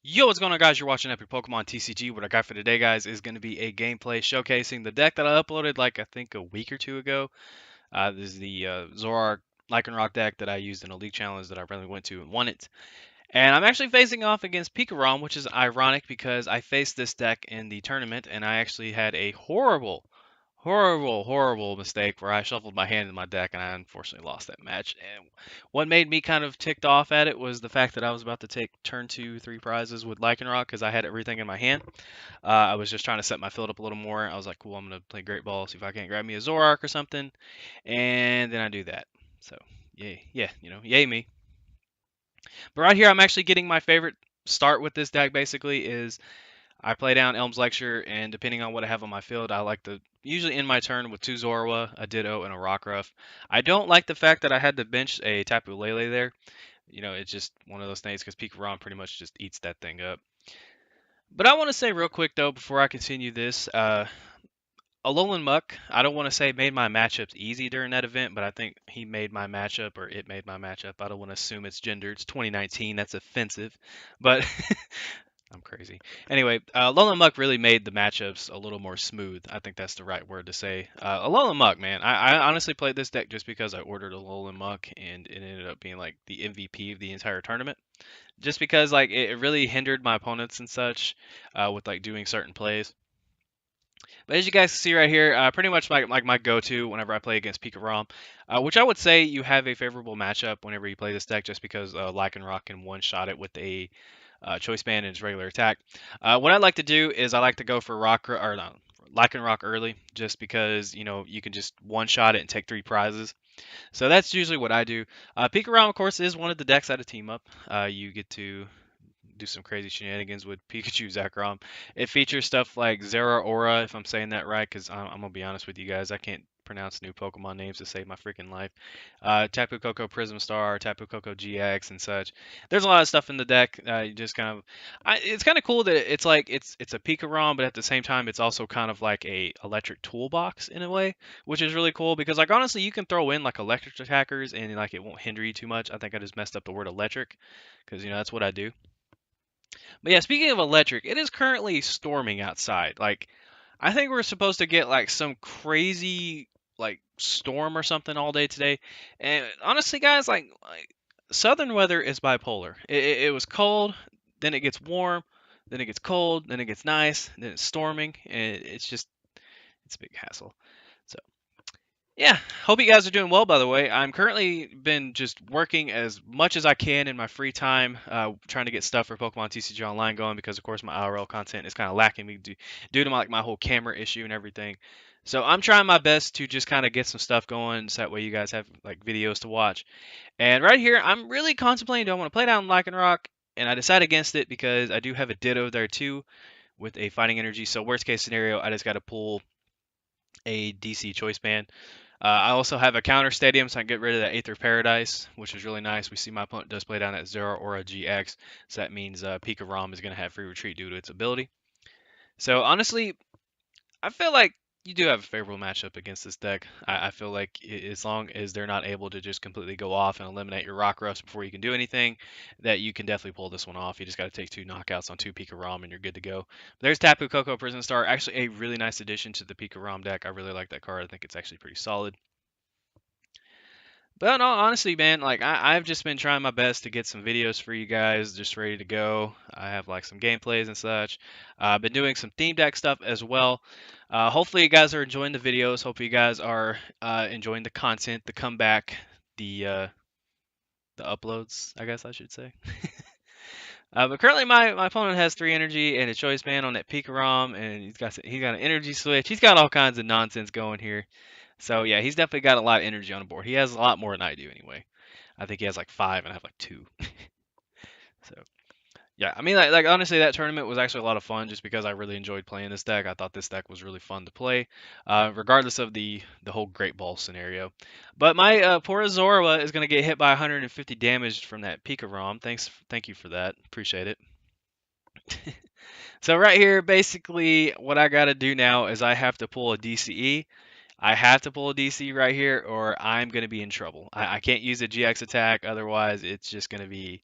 Yo, what's going on, guys? You're watching Epic Pokemon TCG. What I got for today, guys, is going to be a gameplay showcasing the deck that I uploaded like I think a week or two ago. This is the Zoroark Lycanroc deck that I used in a league challenge that I really went to and won it. And I'm actually facing off against PikaRom, which is ironic because I faced this deck in the tournament and I actually had a horrible mistake where I shuffled my hand in my deck and I unfortunately lost that match. And what made me kind of ticked off at it was the fact that I was about to take turn 2, 3 prizes with Lycanroc because I had everything in my hand. I was just trying to set my field up a little more. I was like, cool, I'm going to play Great Ball, see if I can't grab me a Zoroark or something. And then I do that. So, yay, yeah, yay me. But right here, I'm actually getting my favorite start with this deck. Basically, is I play down Elm's Lecture, and depending on what I have on my field, I like to usually end my turn with 2 Zorua, a Ditto, and a Rockruff. I don't like the fact that I had to bench a Tapu Lele there. It's just one of those things because PikaRom pretty much just eats that thing up. But I want to say real quick though, before I continue this, Alolan Muck, I don't want to say made my matchups easy during that event, but I think he made my matchup, or it made my matchup. I don't want to assume it's gender. It's 2019. That's offensive. But I'm crazy. Anyway, Alolan Muck really made the matchups a little more smooth. I think that's the right word to say. Alolan Muck, man. I honestly played this deck just because I ordered Alolan Muck, and it ended up being like the MVP of the entire tournament. Just because like it really hindered my opponents and such with like doing certain plays. But as you guys see right here, pretty much like my go-to whenever I play against PikaRom, which I would say you have a favorable matchup whenever you play this deck, just because Lycanroc can one-shot it with a Choice Band and its regular attack. What I like to do is I like to go for Lycanroc early, just because you can just one-shot it and take 3 prizes. So that's usually what I do. PikaRom, of course, is one of the decks out of Team Up. You get to do some crazy shenanigans with Pikachu Zekrom. It features stuff like Zoroark, if I'm saying that right, because I'm gonna be honest with you guys, I can't pronounce new Pokemon names to save my freaking life. Tapu Koko Prism Star, Tapu Koko GX, and such. There's a lot of stuff in the deck. You just kind of, it's kind of cool that it's like it's a Pikarom, but at the same time, it's also kind of like a electric toolbox in a way, which is really cool because like honestly, you can throw in like electric attackers and like it won't hinder you too much. I think I just messed up the word electric because that's what I do. But yeah, speaking of electric, it is currently storming outside. Like, I think we're supposed to get like some crazy like storm or something all day today. And honestly, guys, like southern weather is bipolar. It was cold, then it gets warm, then it gets cold, then it gets nice, then it's storming, and it's a big hassle. So yeah, hope you guys are doing well, by the way. I'm currently been just working as much as I can in my free time, trying to get stuff for Pokemon TCG Online going because, of course, my IRL content is kind of lacking me due to my whole camera issue and everything. So I'm trying my best to just kind of get some stuff going so that way you guys have like videos to watch. And right here, I'm really contemplating, do I want to play down Lycanroc? And I decide against it because I do have a Ditto there too with a Fighting Energy. So worst case scenario, I just got to pull a DC Choice Band. I also have a counter stadium, so I can get rid of that Aether Paradise, which is really nice. We see my opponent does play down that Zoroark GX, so that means PikaRom is going to have free retreat due to its ability. So honestly, I feel like you do have a favorable matchup against this deck. I feel like as long as they're not able to just completely go off and eliminate your Rockruffs before you can do anything, that you can definitely pull this one off. You just got to take 2 knockouts on 2 PikaRom and you're good to go. There's Tapu Koko Prison Star, actually a really nice addition to the PikaRom deck. I really like that card. I think it's actually pretty solid. But no, honestly, man, like I've just been trying my best to get some videos for you guys, just ready to go. I have like some gameplays and such. I've been doing some theme deck stuff as well. Hopefully, you guys are enjoying the videos. Hope you guys are enjoying the content, the comeback, the uploads, I guess I should say. But currently, my opponent has 3 energy and a choice band on that PikaRom, and he's got an energy switch. He's got all kinds of nonsense going here. So yeah, he's definitely got a lot of energy on the board. He has a lot more than I do anyway. I think he has like 5 and I have like 2. So yeah, I mean like honestly that tournament was actually a lot of fun just because I really enjoyed playing this deck. I thought this deck was really fun to play, regardless of the whole Great Ball scenario. But my poor Zorua is gonna get hit by 150 damage from that PikaRom. Thank you for that. Appreciate it. So right here, basically what I gotta do now is I have to pull a DCE. I have to pull a DC right here or I'm going to be in trouble. I can't use a GX attack, otherwise it's just going to be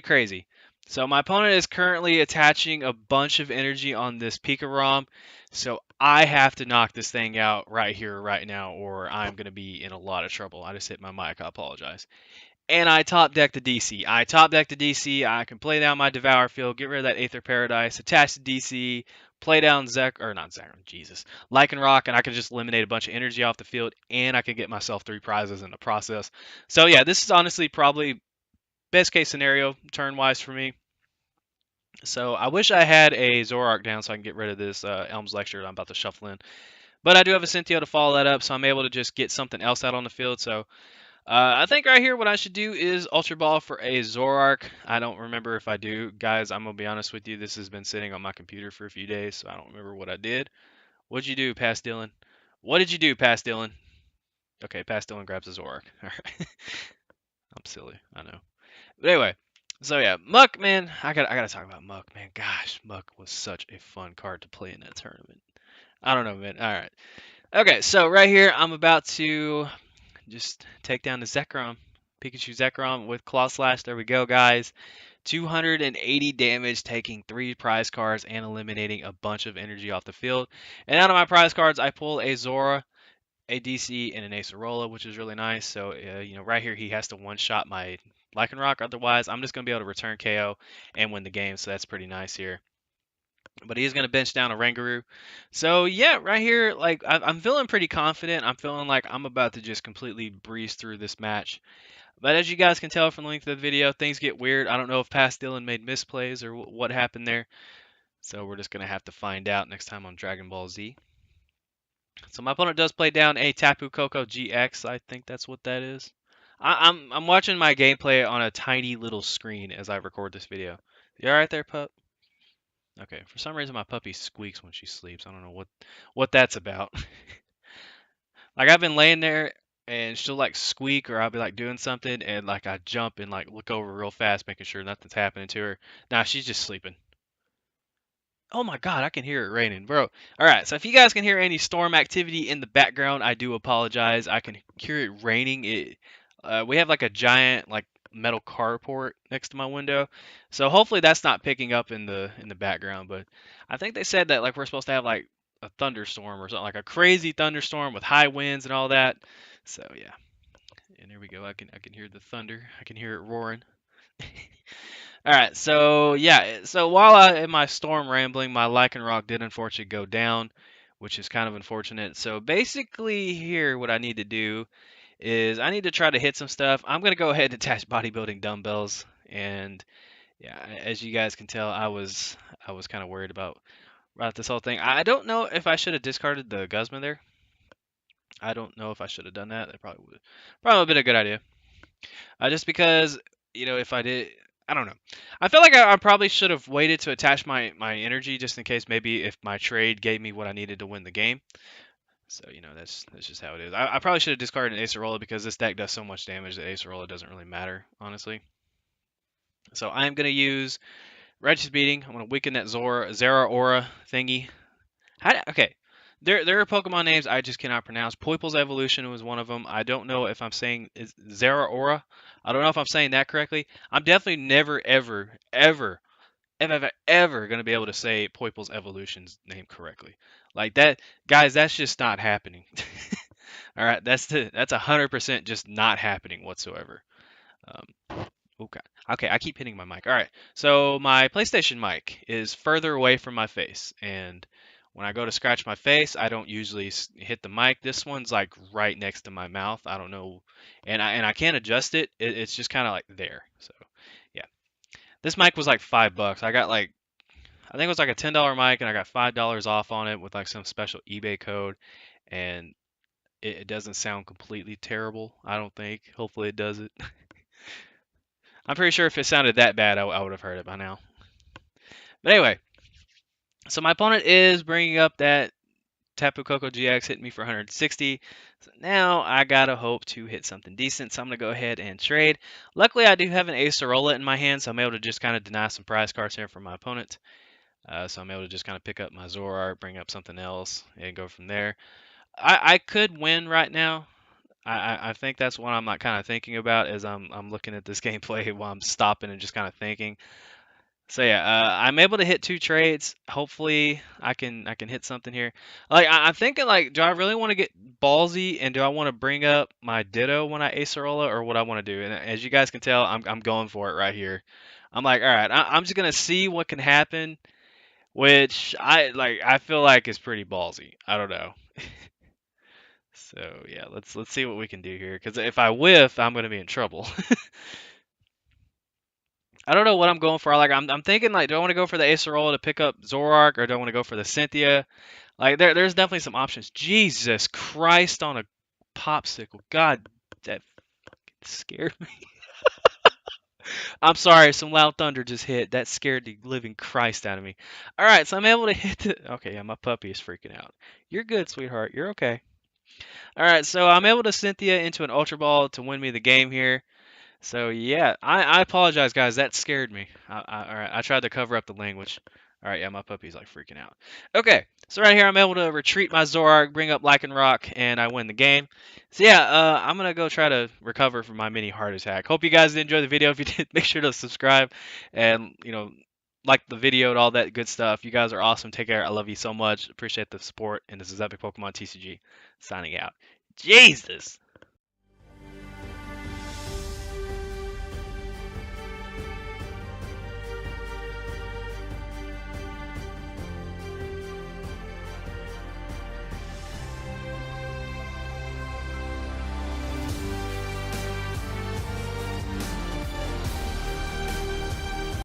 crazy. So my opponent is currently attaching a bunch of energy on this PikaRom, so I have to knock this thing out right here, right now, or I'm going to be in a lot of trouble. I just hit my mic, I apologize. And I top deck the DC. I top deck the DC, I can play down my Devour Field, get rid of that Aether Paradise, attach the DC, play down not Zekrom, Jesus, Lycanroc, and I can just eliminate a bunch of energy off the field, and I can get myself 3 prizes in the process. So yeah, this is honestly probably best case scenario turn-wise for me. So I wish I had a Zoroark down so I can get rid of this Elm's Lecture that I'm about to shuffle in. But I do have a Cynthia to follow that up, so I'm able to just get something else out on the field. So I think right here what I should do is Ultra Ball for a Zoroark. I don't remember if I do. Guys, I'm going to be honest with you. This has been sitting on my computer for a few days, so I don't remember what I did. What'd you do, Past Dylan? What did you do, Past Dylan? Okay, Past Dylan grabs a Zoroark. All right. I'm silly, I know. But anyway, so yeah, Muck, man, I gotta talk about Muck, man. Gosh, Muck was such a fun card to play in that tournament. I don't know, man. All right, okay, so right here, I'm about to just take down the Zekrom, Pikachu Zekrom with Claw Slash. There we go, guys. 280 damage, taking 3 prize cards and eliminating a bunch of energy off the field. And out of my prize cards, I pull a Zora, a DC, and an Acerola, which is really nice. So, right here, he has to one-shot my Lycanroc. Otherwise, I'm just going to be able to return KO and win the game. So that's pretty nice here. But he's going to bench down a Rangaroo. So, yeah, right here, like, I'm feeling pretty confident. I'm feeling like I'm about to just completely breeze through this match. But as you guys can tell from the length of the video, things get weird. I don't know if Past Dylan made misplays or what happened there. So we're just going to have to find out next time on Dragon Ball Z. So my opponent does play down a Tapu Koko GX. I think that's what that is. I'm watching my gameplay on a tiny little screen as I record this video. You all right there, pup? Okay. For some reason, my puppy squeaks when she sleeps. I don't know what that's about. Like I've been laying there and she'll like squeak, or I'll be like doing something and like I jump and like look over real fast, making sure nothing's happening to her. Nah, she's just sleeping. Oh my God, I can hear it raining, bro. All right, so if you guys can hear any storm activity in the background, I do apologize. I can hear it raining. We have like a giant like metal carport next to my window, so hopefully that's not picking up in the background. But I think they said that like we're supposed to have like a thunderstorm or something, like a crazy thunderstorm with high winds and all that. So yeah, and there we go. I can hear the thunder. I can hear it roaring. All right, so yeah, so while I in my storm rambling, my Lycanroc did unfortunately go down, which is kind of unfortunate. So basically, here what I need to do is I need to try to hit some stuff. I'm gonna go ahead and attach bodybuilding dumbbells, and yeah, as you guys can tell, I was kind of worried about this whole thing. I don't know if I should have discarded the Guzma there. I don't know if I should have done that. That probably would have been a good idea. Just because, if I did, I don't know. I feel like I probably should have waited to attach my energy just in case maybe if my trade gave me what I needed to win the game. So, that's just how it is. I probably should have discarded an Acerola because this deck does so much damage that Acerola doesn't really matter, honestly. So I'm going to use Righteous Beating. I'm going to weaken that Zeraora thingy. Okay. There are Pokemon names I just cannot pronounce. Poiple's Evolution was one of them. I don't know if I'm saying Zeraora. I don't know if I'm saying that correctly. I'm definitely never, ever going to be able to say Poiple's Evolution's name correctly. Like that, guys, that's just not happening. All right, that's 100% just not happening whatsoever. Okay. Okay, I keep hitting my mic. All right. So my PlayStation mic is further away from my face, and when I go to scratch my face, I don't usually hit the mic. This one's like right next to my mouth. I don't know, and I can't adjust it. It's just kind of like there. So, yeah. This mic was like $5. I think it was like a $10 mic, and I got $5 off on it with like some special eBay code, and it doesn't sound completely terrible. I don't think. Hopefully it does it. I'm pretty sure if it sounded that bad, I would have heard it by now. But anyway, so my opponent is bringing up that Tapu Koko GX, hitting me for 160. So now I gotta hope to hit something decent. So I'm gonna go ahead and trade. Luckily, I do have an Acerola in my hand, so I'm able to just kind of deny some prize cards here from my opponent. So I'm able to just kind of pick up my Zoroark, bring up something else, and go from there. I could win right now. I think that's what I'm like kind of thinking about as I'm looking at this gameplay while I'm stopping and just kind of thinking. So yeah, I'm able to hit two trades. Hopefully, I can hit something here. Like I'm thinking, like, do I really want to get ballsy and do I want to bring up my Ditto when I Acerola or what I want to do? And as you guys can tell, I'm going for it right here. I'm like, all right, I'm just gonna see what can happen, which I feel like is pretty ballsy. I don't know. So yeah, let's see what we can do here. Because if I whiff, I'm gonna be in trouble. I don't know what I'm going for. Like I'm thinking like, do I want to go for the Acerola to pick up Zoroark, or do I want to go for the Cynthia? Like there's definitely some options. Jesus Christ on a popsicle. God, that scared me. I'm sorry, some loud thunder just hit. That scared the living Christ out of me. All right, so I'm able to hit the. Okay, yeah, my puppy is freaking out. You're good, sweetheart. You're okay. All right, so I'm able to Cynthia into an Ultra Ball to win me the game here. So yeah, I apologize, guys. That scared me. All right, I tried to cover up the language. All right, yeah, my puppy's like freaking out. Okay, so right here I'm able to retreat my Zoroark, bring up Lycanroc, and I win the game. So yeah, I'm gonna go try to recover from my mini heart attack. Hope you guys did enjoy the video. If you did, make sure to subscribe and like the video and all that good stuff. You guys are awesome. Take care. I love you so much. Appreciate the support. And this is Epic Pokemon TCG signing out. Jesus.